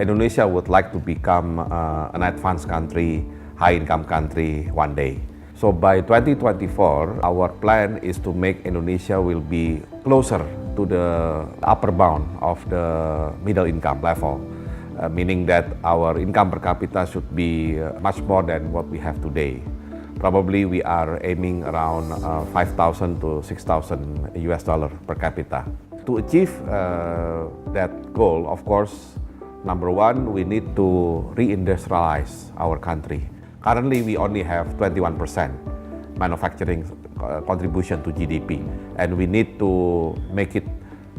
Indonesia would like to become an advanced country, high-income country one day. So by 2024, our plan is to make Indonesia will be closer to the upper bound of the middle income level, meaning that our income per capita should be much more than what we have today. Probably we are aiming around 5,000 to 6,000 US dollar per capita. To achieve that goal, of course, number one, we need to reindustrialize our country. Currently, we only have 21% manufacturing contribution to GDP, and we need to make it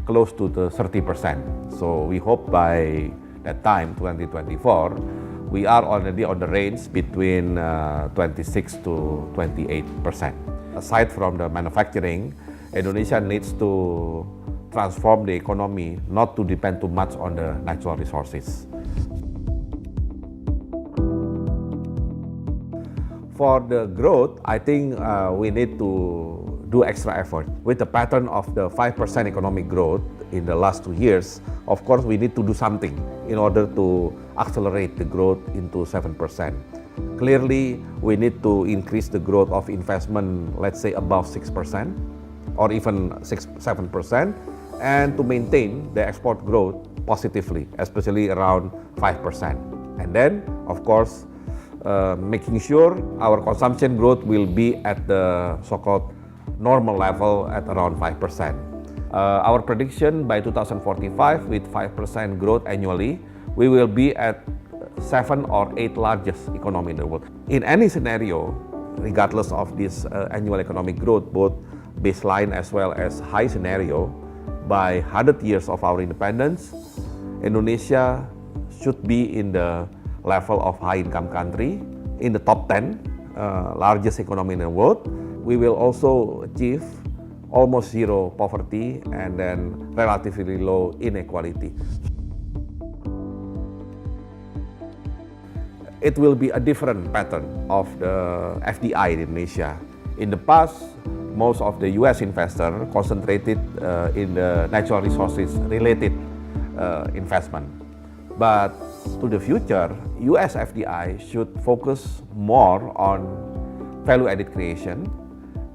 close to the 30%. So we hope by that time, 2024, we are already on the range between 26 to 28%. Aside from the manufacturing, Indonesia needs to transform the economy not to depend too much on the natural resources. For the growth, I think we need to do extra effort. With the pattern of the 5% economic growth in the last 2 years, of course, we need to do something in order to accelerate the growth into 7%. Clearly, we need to increase the growth of investment, let's say above 6% or even 7%, and to maintain the export growth positively, especially around 5%. And then, of course, making sure our consumption growth will be at the so-called normal level at around 5%. Our prediction by 2045, with 5% growth annually, we will be at 7 or 8 largest economy in the world. In any scenario, regardless of this annual economic growth, both baseline as well as high scenario, by 100 years of our independence, Indonesia should be in the level of high-income country, in the top 10 largest economy in the world. We will also achieve almost zero poverty and then relatively low inequality. It will be a different pattern of the FDI in Indonesia. In the past, most of the US investors concentrated in the natural resources related investment. But to the future, US FDI should focus more on value-added creation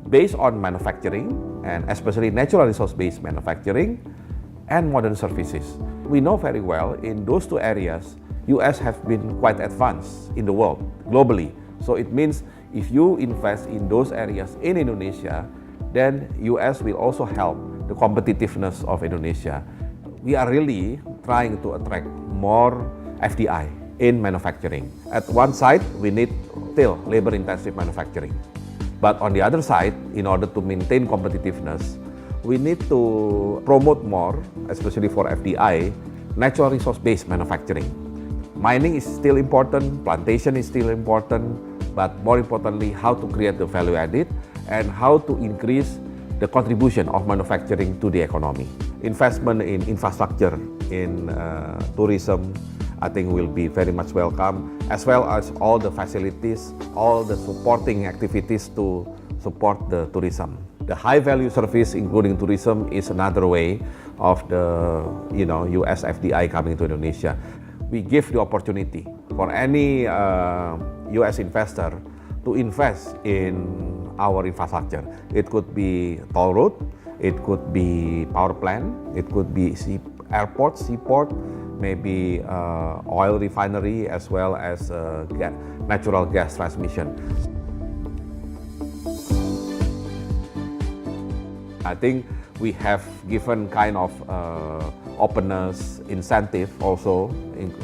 based on manufacturing, and especially natural resource-based manufacturing and modern services. We know very well in those two areas, US have been quite advanced in the world, globally. So it means if you invest in those areas in Indonesia, then US will also help the competitiveness of Indonesia. We are really trying to attract more FDI in manufacturing. At one side, we need still labor-intensive manufacturing. But on the other side, in order to maintain competitiveness, we need to promote more, especially for FDI, natural resource-based manufacturing. Mining is still important, plantation is still important, but more importantly, how to create the value added and how to increase the contribution of manufacturing to the economy. Investment in infrastructure, in tourism, I think will be very much welcome, as well as all the facilities, all the supporting activities to support the tourism. The high-value service, including tourism, is another way of the US FDI coming to Indonesia. We give the opportunity for any US investor to invest in our infrastructure. It could be toll road, it could be power plant, it could be airport, seaport, maybe oil refinery, as well as natural gas transmission. I think we have given kind of openness, incentive also,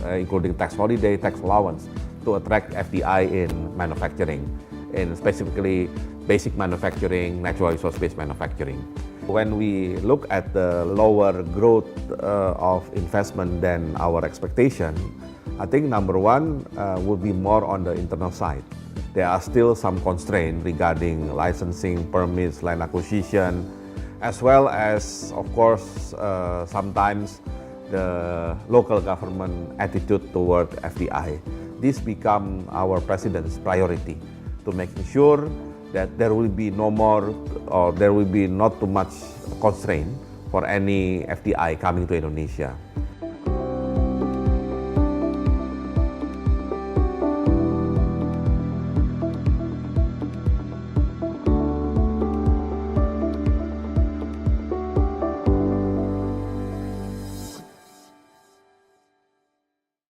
including tax holiday, tax allowance, to attract FDI in manufacturing, and specifically basic manufacturing, natural resource-based manufacturing. When we look at the lower growth of investment than our expectation, I think number one will be more on the internal side. There are still some constraints regarding licensing, permits, land acquisition, as well as, of course, sometimes the local government attitude toward FDI. This become our president's priority, to making sure that there will be no more, or there will be not too much constraint for any FDI coming to Indonesia.